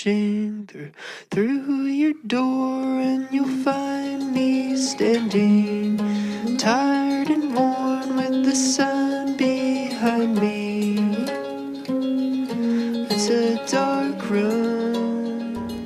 pushing through your door, and you'll find me standing, tired and worn, with the sun behind me. It's a dark room.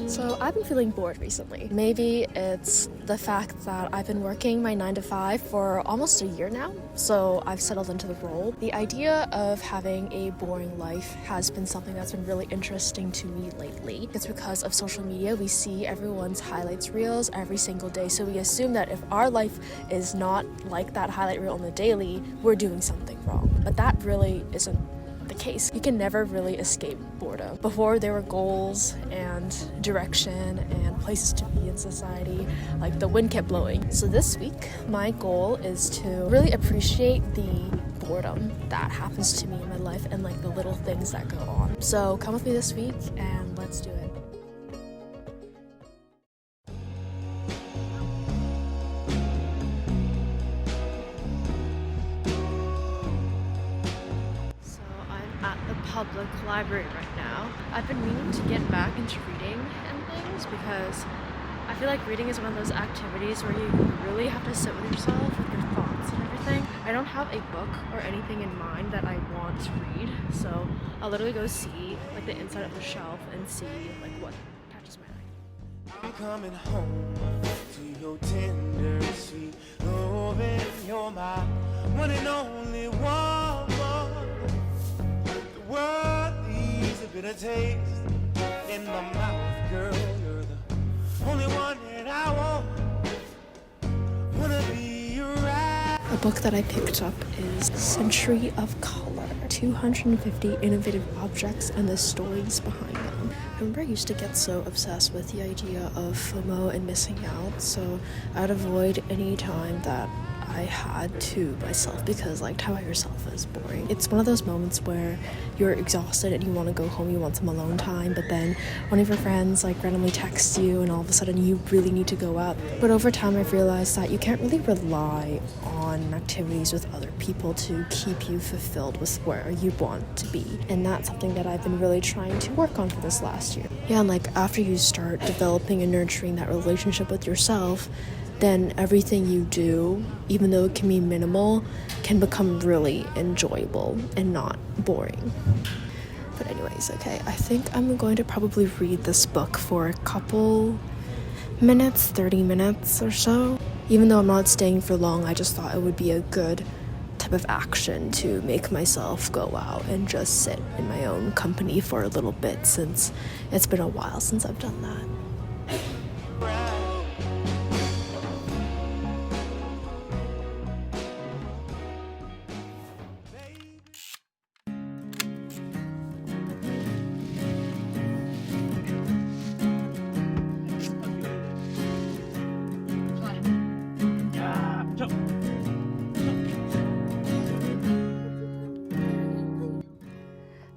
So I've been feeling bored recently. Maybe it's the fact that I've been working my 9 to 5 for almost a year now, so I've settled into the role. The idea of having a boring life has been something that's been really interesting to me lately. It's because of social media. We see everyone's highlights reels every single day, so we assume that if our life is not like that highlight reel on the daily, we're doing something wrong. But that really isn't the case. You can never really escape boredom. Before, there were goals and direction and places to be in society, like the wind kept blowing. So this week, my goal is to really appreciate the boredom that happens to me in my life and like the little things that go on. So come with me this week and let's do it. At the public library right now. I've been meaning to get back into reading and things because I feel like reading is one of those activities where you really have to sit with yourself, with your thoughts and everything. I don't have a book or anything in mind that I want to read, so I'll literally go see like the inside of the shelf and see like what catches my eye. I'm coming home to your tender, sweet loving. You're my one and only woman. The world leaves a bitter taste in my mouth, girl. You're the only one that I want. Wanna be right. A book that I picked up is Century of Color, 250 Innovative Objects and the Stories Behind Them. I remember I used to get so obsessed with the idea of FOMO and missing out, so I'd avoid any time that I had to myself because like time by yourself is boring. It's one of those moments where you're exhausted and you want to go home, you want some alone time, but then one of your friends like randomly texts you and all of a sudden you really need to go out. But over time I've realized that you can't really rely on activities with other people to keep you fulfilled with where you want to be. And that's something that I've been really trying to work on for this last year. Yeah, and like after you start developing and nurturing that relationship with yourself, then everything you do, even though it can be minimal, can become really enjoyable and not boring. But anyways, okay, I think I'm going to probably read this book for a couple minutes, 30 minutes or so. Even though I'm not staying for long, I just thought it would be a good type of action to make myself go out and just sit in my own company for a little bit, since it's been a while since I've done that.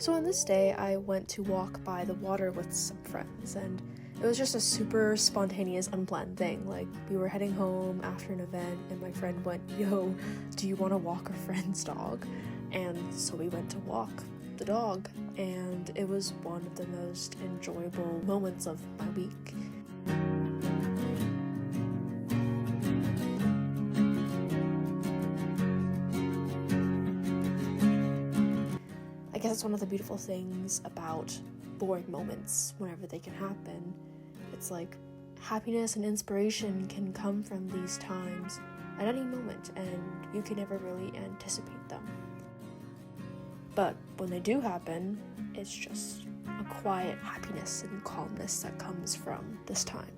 So on this day, I went to walk by the water with some friends, and it was just a super spontaneous, unplanned thing. Like, we were heading home after an event, and my friend went, "Yo, do you want to walk a friend's dog?" And so we went to walk the dog, and it was one of the most enjoyable moments of my week. I guess it's one of the beautiful things about boring moments whenever they can happen. It's like happiness and inspiration can come from these times at any moment, and you can never really anticipate them. But when they do happen, it's just a quiet happiness and calmness that comes from this time.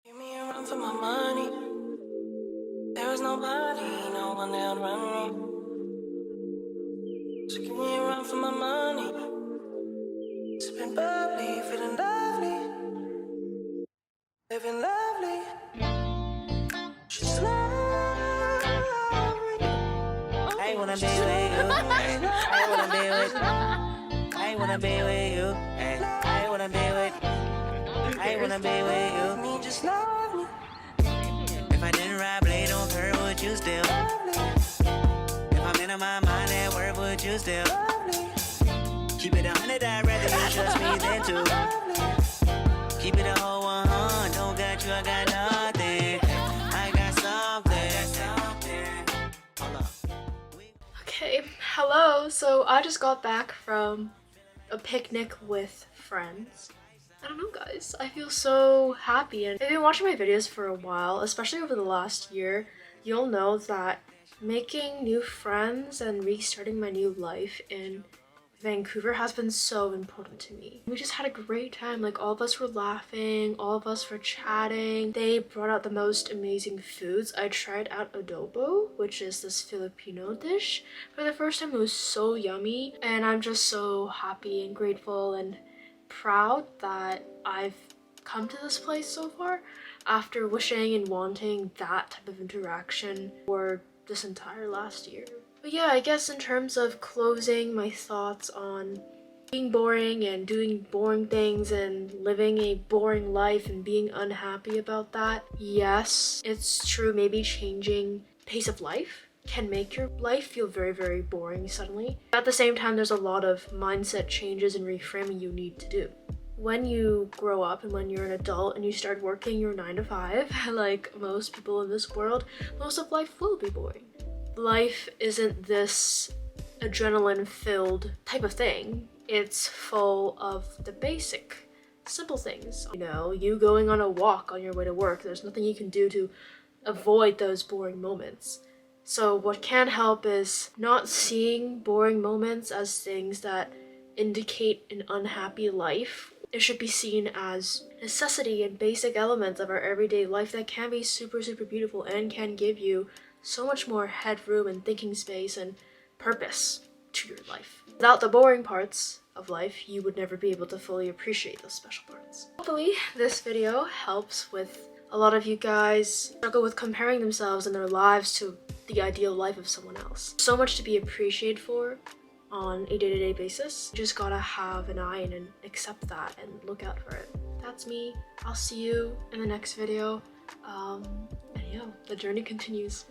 Give me a run for my money. There was nobody, no one that would run me. So give me a run for my money. Sipping bubbly, feeling lovely, living lovely. She's lovely. I wanna be with you. I wanna be with you. I wanna be with you. I wanna be with. I wanna be with you. Me just love me. If I didn't ride blade on her, would you still? If I'm in my mind at work, would you still? it, I'd rather you trust me than to. Keep it a whole 100. Don't got you, I got nothing. I got something. Hold up. Okay, hello. So I just got back from a picnic with friends. I don't know, guys. I feel so happy, and if you've been watching my videos for a while, especially over the last year, you'll know that making new friends and restarting my new life in Vancouver has been so important to me. We just had a great time. Like, all of us were laughing, all of us were chatting. They brought out the most amazing foods. I tried out adobo, which is this Filipino dish, for the first time. It was so yummy, and I'm just so happy and grateful and proud that I've come to this place so far after wishing and wanting that type of interaction for this entire last year. But yeah, I guess in terms of closing my thoughts on being boring and doing boring things and living a boring life and being unhappy about that, yes, it's true, maybe changing pace of life can make your life feel very, very boring suddenly. At the same time, there's a lot of mindset changes and reframing you need to do. When you grow up and when you're an adult and you start working your 9 to 5, like most people in this world, most of life will be boring. Life isn't this adrenaline-filled type of thing. It's full of the basic, simple things. You know, you going on a walk on your way to work, there's nothing you can do to avoid those boring moments. So what can help is not seeing boring moments as things that indicate an unhappy life. It should be seen as necessity and basic elements of our everyday life that can be super, super beautiful and can give you so much more headroom and thinking space and purpose to your life. Without the boring parts of life, you would never be able to fully appreciate those special parts. Hopefully, this video helps with a lot of you guys struggle with comparing themselves and their lives to the ideal life of someone else. So much to be appreciated for on a day-to-day basis. You just gotta have an eye in and accept that and look out for it. That's me. I'll see you in the next video. And yeah, the journey continues.